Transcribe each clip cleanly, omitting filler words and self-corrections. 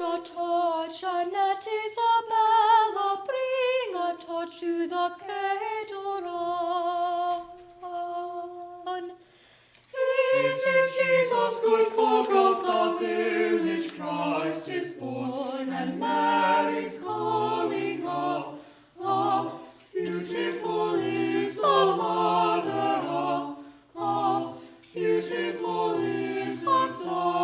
a torch, Annette Isabella, bring a torch to the cradle run. It is Jesus, good folk of the village, Christ is born, and Mary's calling, ah, ah, beautiful is the mother, ah, ah, beautiful is the son.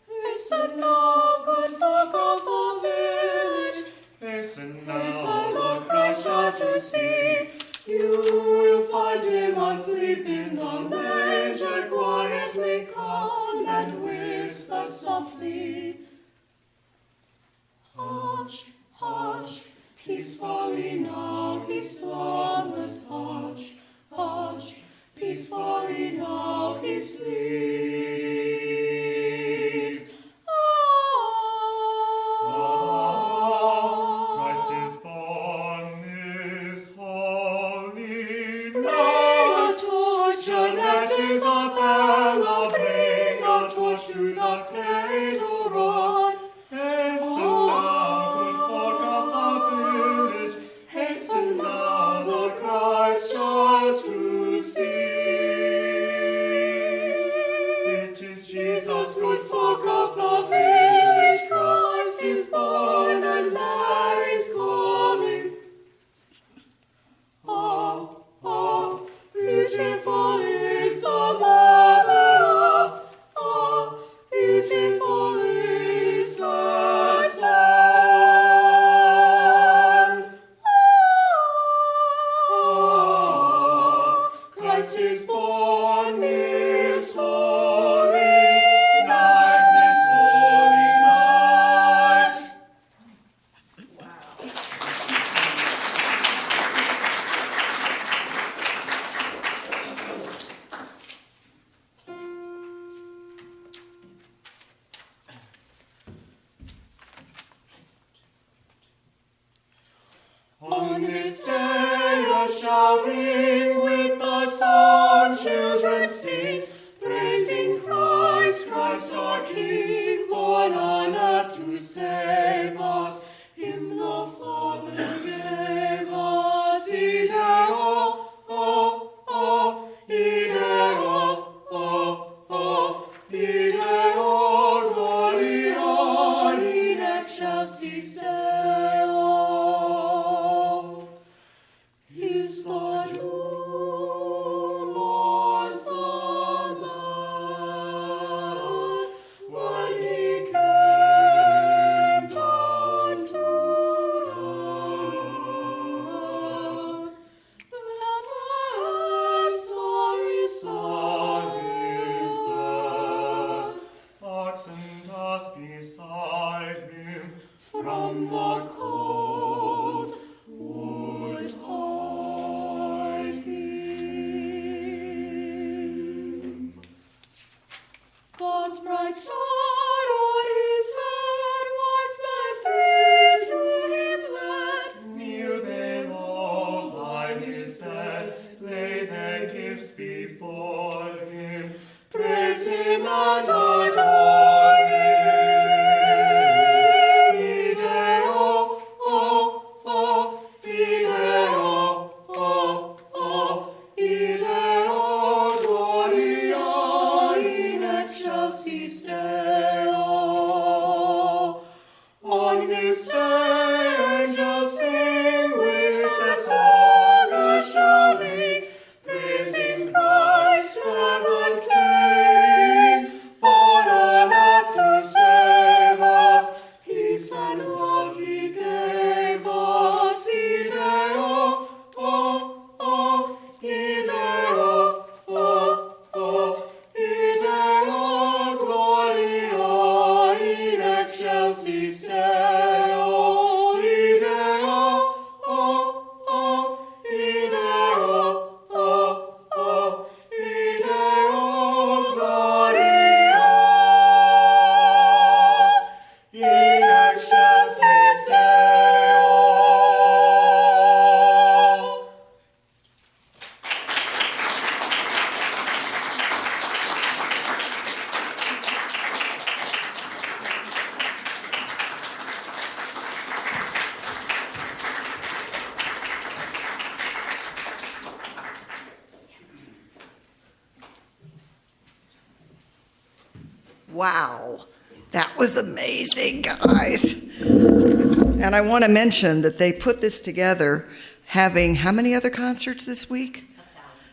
Listen now, good folk of the village. Listen now, the Christ child to see. You will find him asleep in the manger. Quietly come and whisper softly. Hush, hush, peacefully now he slumbers. Hush, hush, peacefully now he sleeps. Christ is born this holy night. Bring a torch, Annette Isabella, bring a torch to the cradle run. Hasten now, good folk of the village, Hasten now the Christ child to see. it is Jesus, good folk of the village, Christ is born, and Mary's calling. Ah, ah, beautiful is the mother, ah, ah, beautiful is the son. Ah, Christ is born this holy night, this holy night. On this day a shall ring, with the song children sing, praising Christ, Christ our King, born on earth to save us. Him the Father gave us. Ideo, oh, oh, Ideo, oh, oh, Ideo, Gloria in excelsis Deo. Is the Lord's the Lamb, when he came down to earth. Reverence are his birth. oxen tossed beside him, From the cold would hide him. God's bright star o'er his head, wise men three to him led. kneel they all by his bed, lay their gifts before him, Praise him and adore him. Ideo, oh, oh, Ideo, oh, oh, Ideo, Gloria in excelsis Deo. On this day angels sing, with the song a shall ring, praising Christ, heaven's King, born on earth to save us. Peace and love he gave us. Ideo, oh, oh, Ideo, oh, oh, Ideo, Gloria in excelsis Deo. Wow, that was amazing, guys. And I want to mention that they put this together having how many other concerts this week?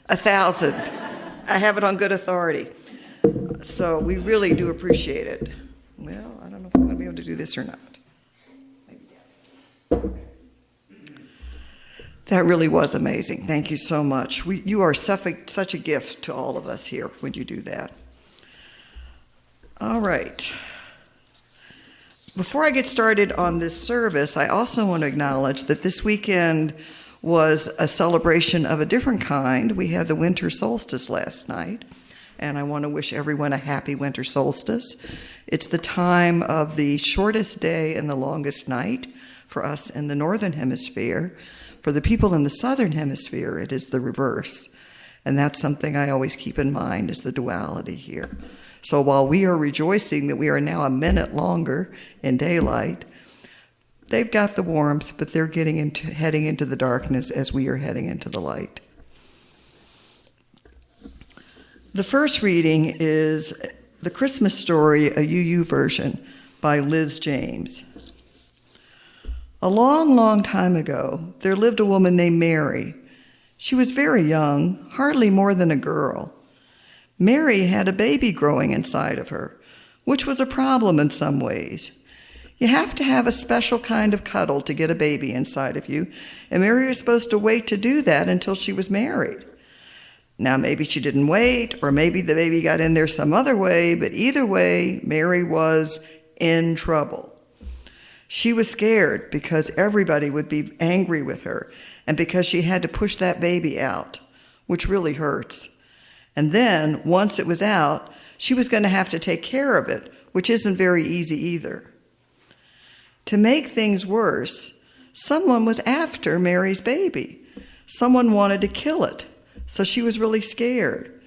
1,000. I have it on good authority. So we really do appreciate it. Well, I don't know if I'm going to be able to do this or not. That really was amazing. Thank you so much. You are such a gift to all of us here when you do that. All right. Before I get started on this service, I also want to acknowledge that this weekend was a celebration of a different kind. We had the winter solstice last night, and I want to wish everyone a happy winter solstice. It's the time of the shortest day and the longest night for us in the northern hemisphere. For the people in the southern hemisphere, it is the reverse. And that's something I always keep in mind, is the duality here. So while we are rejoicing that we are now a minute longer in daylight, they've got the warmth, but they're heading into the darkness as we are heading into the light. The first reading is The Christmas Story, a UU version by Liz James. A long, long time ago, there lived a woman named Mary. She was very young, hardly more than a girl. Mary had a baby growing inside of her, which was a problem in some ways. You have to have a special kind of cuddle to get a baby inside of you, and Mary was supposed to wait to do that until she was married. Now, maybe she didn't wait, or maybe the baby got in there some other way, but either way, Mary was in trouble. She was scared because everybody would be angry with her, and because she had to push that baby out, which really hurts. And then, once it was out, she was going to have to take care of it, which isn't very easy either. To make things worse, someone was after Mary's baby. Someone wanted to kill it, so she was really scared.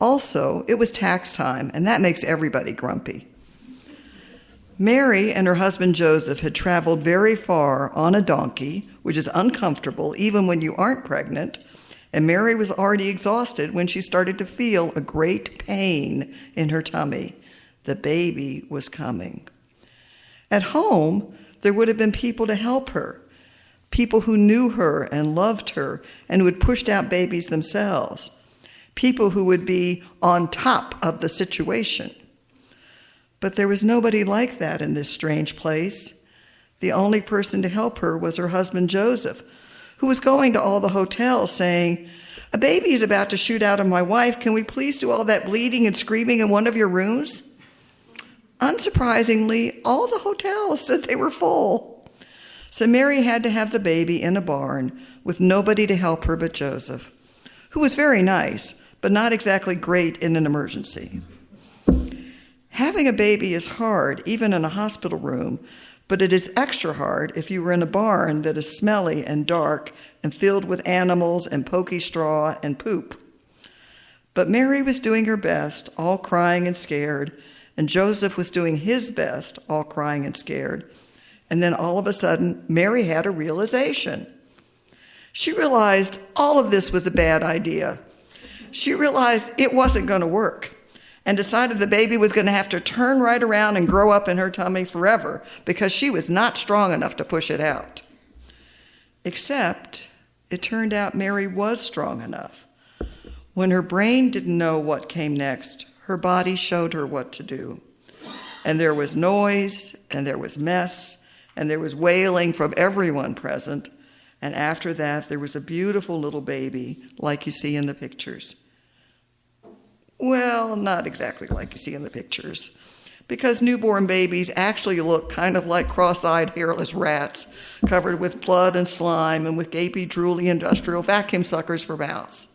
Also, it was tax time, and that makes everybody grumpy. Mary and her husband Joseph had traveled very far on a donkey, which is uncomfortable even when you aren't pregnant, and Mary was already exhausted when she started to feel a great pain in her tummy. The baby was coming. At home, there would have been people to help her, people who knew her and loved her and who had pushed out babies themselves, people who would be on top of the situation. But there was nobody like that in this strange place. The only person to help her was her husband Joseph, who was going to all the hotels saying, "A baby is about to shoot out of my wife. Can we please do all that bleeding and screaming in one of your rooms?" Unsurprisingly, all the hotels said they were full. So Mary had to have the baby in a barn with nobody to help her but Joseph, who was very nice, but not exactly great in an emergency. Having a baby is hard, even in a hospital room, but it is extra hard if you were in a barn that is smelly and dark and filled with animals and pokey straw and poop. But Mary was doing her best, all crying and scared, and Joseph was doing his best, all crying and scared. And then all of a sudden, Mary had a realization. She realized all of this was a bad idea. She realized it wasn't going to work, and decided the baby was going to have to turn right around and grow up in her tummy forever because she was not strong enough to push it out. Except it turned out Mary was strong enough. When her brain didn't know what came next, her body showed her what to do. And there was noise, and there was mess, and there was wailing from everyone present. And after that, there was a beautiful little baby like you see in the pictures. Well, not exactly like you see in the pictures, because newborn babies actually look kind of like cross-eyed, hairless rats, covered with blood and slime and with gapy, drooly industrial vacuum suckers for mouths.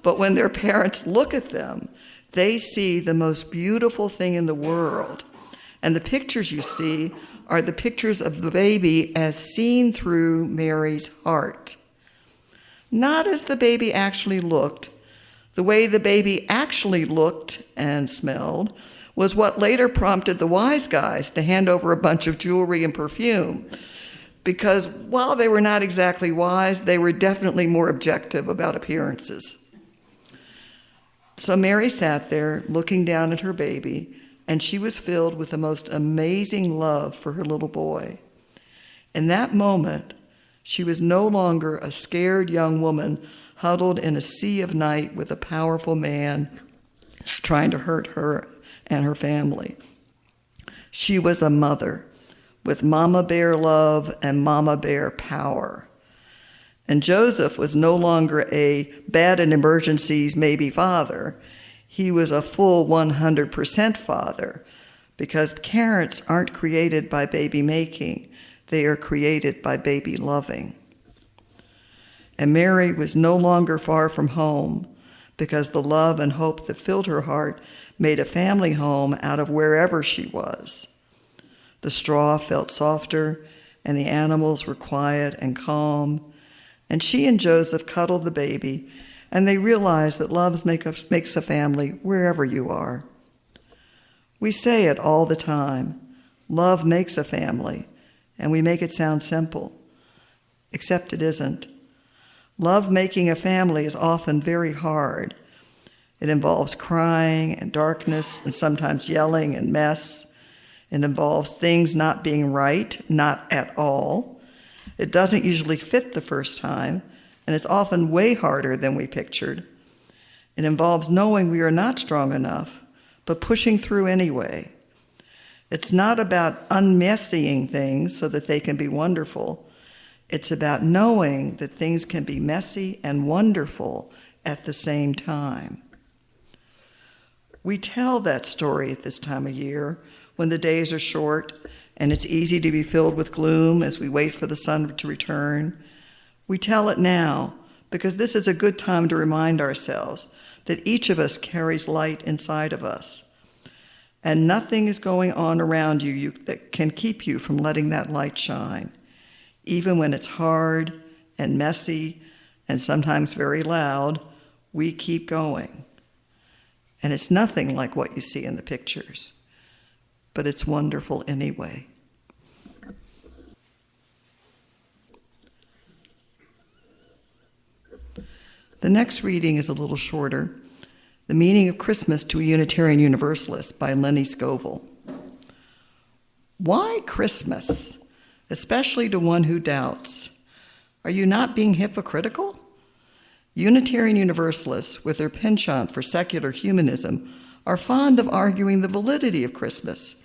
But when their parents look at them, they see the most beautiful thing in the world. And the pictures you see are the pictures of the baby as seen through Mary's heart. Not as the baby actually looked. The way the baby actually looked and smelled was what later prompted the wise guys to hand over a bunch of jewelry and perfume, because while they were not exactly wise, they were definitely more objective about appearances. So Mary sat there looking down at her baby, and she was filled with the most amazing love for her little boy. In that moment, she was no longer a scared young woman huddled in a sea of night with a powerful man trying to hurt her and her family. She was a mother with mama bear love and mama bear power. And Joseph was no longer a bad in emergencies, maybe father. He was a full 100% father, because parents aren't created by baby making. They are created by baby loving. And Mary was no longer far from home, because the love and hope that filled her heart made a family home out of wherever she was. The straw felt softer, and the animals were quiet and calm. And she and Joseph cuddled the baby, and they realized that love makes a family wherever you are. We say it all the time. Love makes a family, and we make it sound simple, except it isn't. Love making a family is often very hard. It involves crying and darkness and sometimes yelling and mess. It involves things not being right, not at all. It doesn't usually fit the first time, and it's often way harder than we pictured. It involves knowing we are not strong enough, but pushing through anyway. It's not about unmessying things so that they can be wonderful. It's about knowing that things can be messy and wonderful at the same time. We tell that story at this time of year when the days are short and it's easy to be filled with gloom as we wait for the sun to return. We tell it now because this is a good time to remind ourselves that each of us carries light inside of us. And nothing is going on around you that can keep you from letting that light shine. Even when it's hard and messy and sometimes very loud, we keep going. And it's nothing like what you see in the pictures, but it's wonderful anyway. The next reading is a little shorter. The Meaning of Christmas to a Unitarian Universalist by Lenny Scoville. Why Christmas, especially to one who doubts? Are you not being hypocritical? Unitarian Universalists, with their penchant for secular humanism, are fond of arguing the validity of Christmas.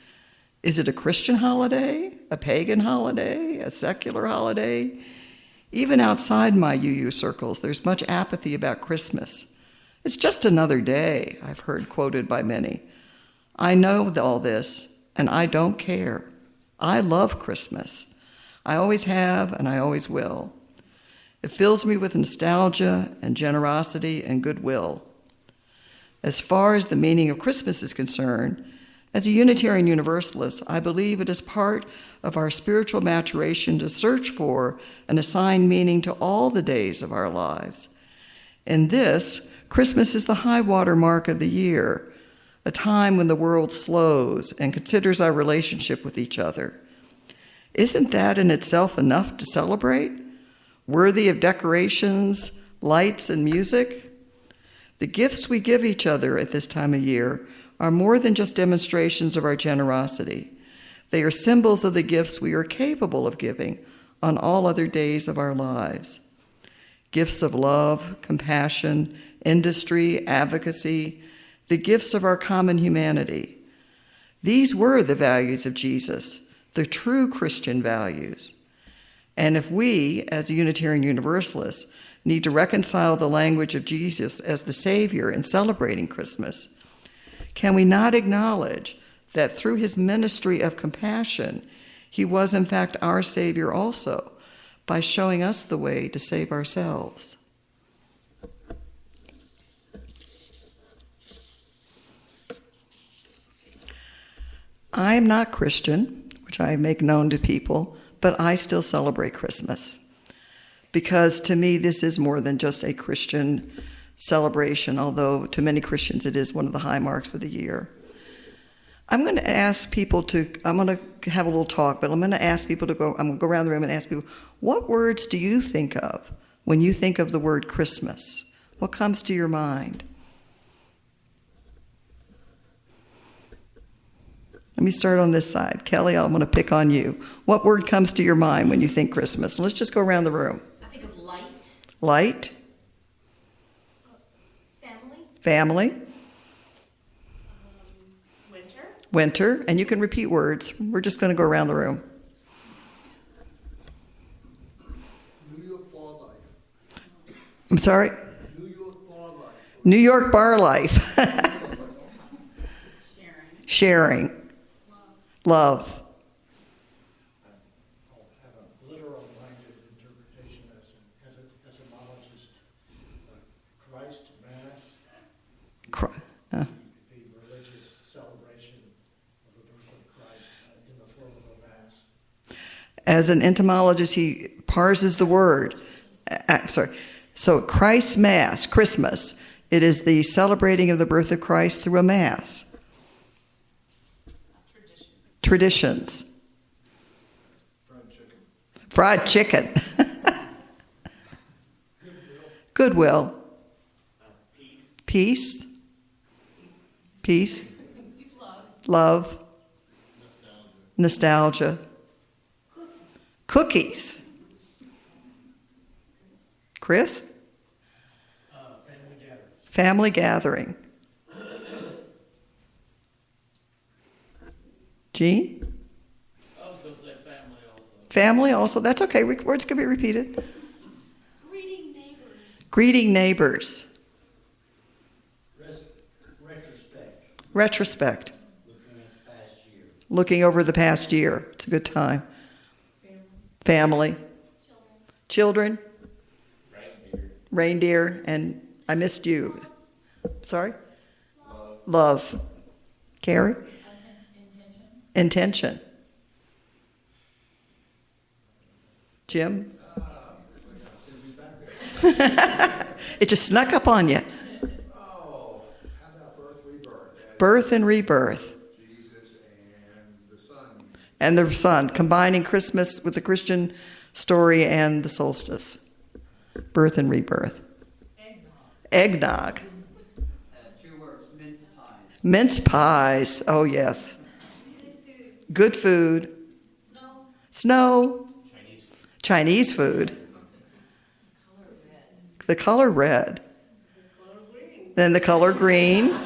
Is it a Christian holiday, a pagan holiday, a secular holiday? Even outside my UU circles, there's much apathy about Christmas. It's just another day, I've heard quoted by many. I know all this, and I don't care. I love Christmas. I always have, and I always will. It fills me with nostalgia and generosity and goodwill. As far as the meaning of Christmas is concerned, as a Unitarian Universalist, I believe it is part of our spiritual maturation to search for and assign meaning to all the days of our lives. In this, Christmas is the high water mark of the year, a time when the world slows and considers our relationship with each other. Isn't that in itself enough to celebrate? Worthy of decorations, lights, and music? The gifts we give each other at this time of year are more than just demonstrations of our generosity. They are symbols of the gifts we are capable of giving on all other days of our lives. Gifts of love, compassion, industry, advocacy, the gifts of our common humanity. These were the values of Jesus, the true Christian values. And if we, as a Unitarian Universalists, need to reconcile the language of Jesus as the Savior in celebrating Christmas, can we not acknowledge that through his ministry of compassion, he was in fact our Savior also, by showing us the way to save ourselves? I am not Christian, which I make known to people, but I still celebrate Christmas. Because to me, this is more than just a Christian celebration, although to many Christians it is one of the high marks of the year. I'm going to ask people I'm going to have a little talk, but I'm going to ask people I'm going to go around the room and ask people, what words do you think of when you think of the word Christmas? What comes to your mind? Let me start on this side. Kelly, I'm going to pick on you. What word comes to your mind when you think Christmas? Let's just go around the room. I think of light. Light. Family. Family. Winter. Winter. And you can repeat words. We're just going to go around the room. New York bar life. I'm sorry? New York bar life. New York bar life. Sharing. Sharing. Love. I'll have a literal-minded interpretation as an etymologist. Christ Mass, the religious celebration of the birth of Christ in the flow of a Mass. As an entomologist, he parses the word. So Christ's Mass, Christmas, it is the celebrating of the birth of Christ through a Mass. Traditions. Fried chicken. Goodwill. Peace. Peace. Love. Nostalgia. Cookies. Chris? Family gathering. Jean? I was going to say family also. Family also. That's okay. Words can be repeated. Greeting neighbors. Greeting neighbors. Retrospect. Retrospect. Looking at the past year. Looking over the past year. It's a good time. Family. Children. Reindeer. And I missed you. Sorry? Love. Carrie? Intention. Jim? It just snuck up on you. Oh, how about birth, rebirth? Birth and rebirth. Jesus and the Son. And the sun, combining Christmas with the Christian story and the solstice. Birth and rebirth. Eggnog. 2 words, mince pies. Mince pies. Oh, yes. Good food. Snow. Chinese food. The color red. Then the color green.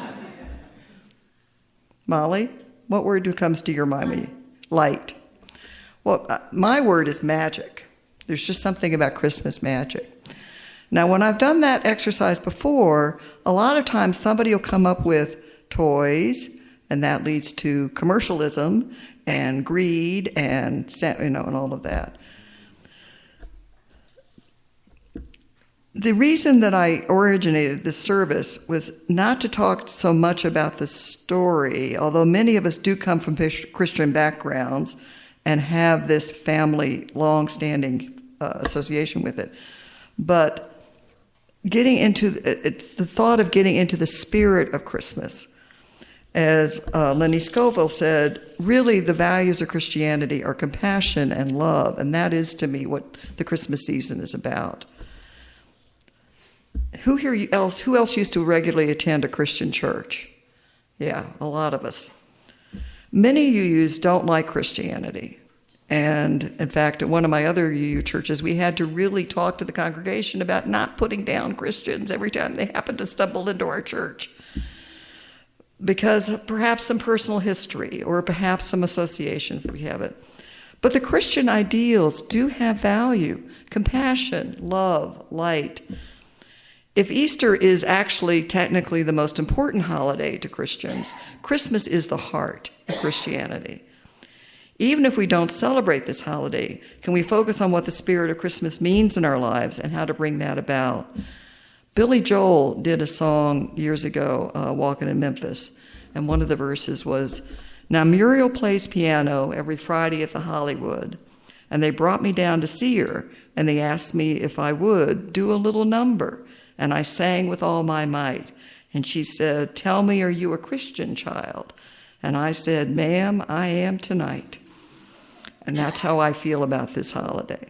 Molly, what word comes to your mind when you? Light. Well, my word is magic. There's just something about Christmas magic. Now, when I've done that exercise before, a lot of times somebody will come up with toys, and that leads to commercialism and greed and and all of that. The reason that I originated this service was not to talk so much about the story, although many of us do come from Christian backgrounds and have this family long-standing association with it, but it's the thought of getting into the spirit of Christmas. As Lenny Scoville said, really the values of Christianity are compassion and love, and that is to me what the Christmas season is about. Who else used to regularly attend a Christian church? Yeah, a lot of us. Many UUs don't like Christianity. And in fact, at one of my other UU churches, we had to really talk to the congregation about not putting down Christians every time they happened to stumble into our church. Because perhaps some personal history or perhaps some associations that we have it. But the Christian ideals do have value: compassion, love, light. If Easter is actually technically the most important holiday to Christians, Christmas is the heart of Christianity. Even if we don't celebrate this holiday, can we focus on what the spirit of Christmas means in our lives and how to bring that about? Billy Joel did a song years ago, Walking in Memphis, and one of the verses was, "Now Muriel plays piano every Friday at the Hollywood, and they brought me down to see her, and they asked me if I would do a little number, and I sang with all my might. And she said, 'Tell me, are you a Christian child?' And I said, 'Ma'am, I am tonight.'" And that's how I feel about this holiday.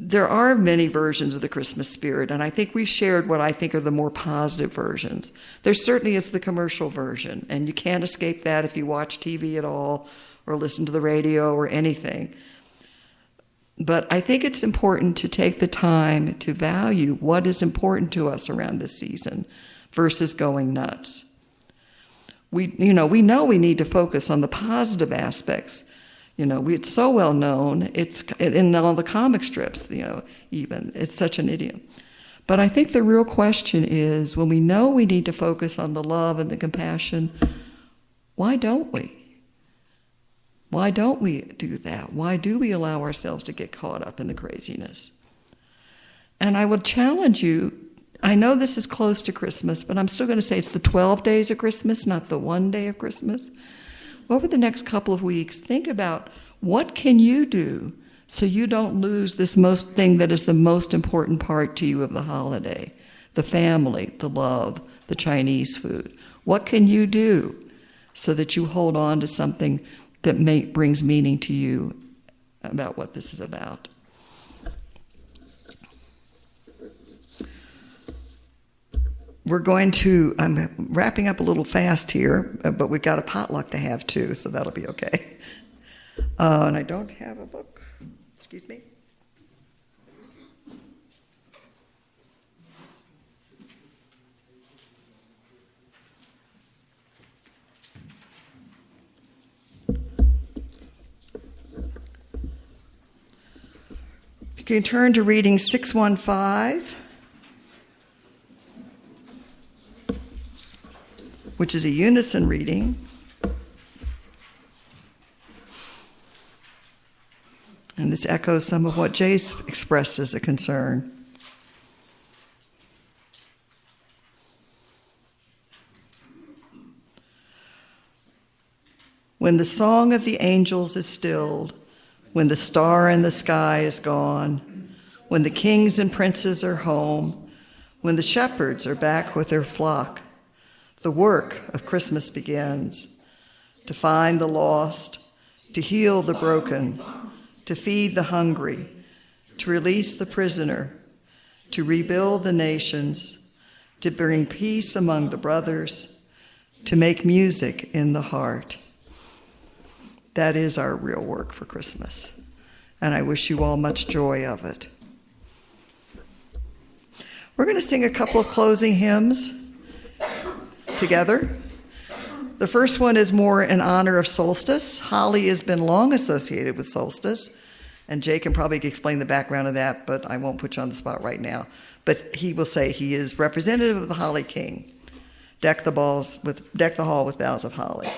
there are many versions of the Christmas spirit, and I think we've shared what I think are the more positive versions. There certainly is the commercial version, and you can't escape that if you watch TV at all or listen to the radio or anything. But I think it's important to take the time to value what is important to us around this season versus going nuts. We know we need to focus on the positive aspects. It's so well known. It's in all the comic strips, even. It's such an idiom. But I think the real question is, when we know we need to focus on the love and the compassion, why don't we? Why don't we do that? Why do we allow ourselves to get caught up in the craziness? And I would challenge you, I know this is close to Christmas, but I'm still going to say it's the 12 days of Christmas, not the one day of Christmas. Over the next couple of weeks, think about what can you do so you don't lose this most thing that is the most important part to you of the holiday, the family, the love, the Chinese food. What can you do so that you hold on to something that brings meaning to you about what this is about? I'm wrapping up a little fast here, but we've got a potluck to have too, so that'll be okay. And I don't have a book. Excuse me. You can turn to reading 615, which is a unison reading. And this echoes some of what Jay's expressed as a concern. When the song of the angels is stilled, when the star in the sky is gone, when the kings and princes are home, when the shepherds are back with their flock, the work of Christmas begins, to find the lost, to heal the broken, to feed the hungry, to release the prisoner, to rebuild the nations, to bring peace among the brothers, to make music in the heart. That is our real work for Christmas, and I wish you all much joy of it. We're going to sing a couple of closing hymns together. The first one is more in honor of solstice. Holly has been long associated with solstice, and Jay can probably explain the background of that, but I won't put you on the spot right now. But he will say he is representative of the Holly King. Deck the hall with boughs of holly.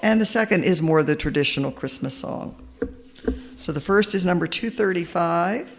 And the second is more the traditional Christmas song. So the first is number 235.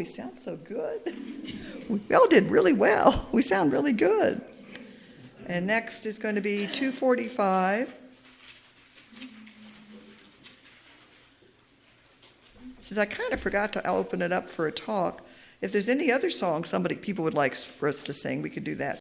always sound so good. We all did really well. We sound really good. And next is going to be 245. Since I kind of forgot to open it up for a talk, if there's any other songs people would like for us to sing, we could do that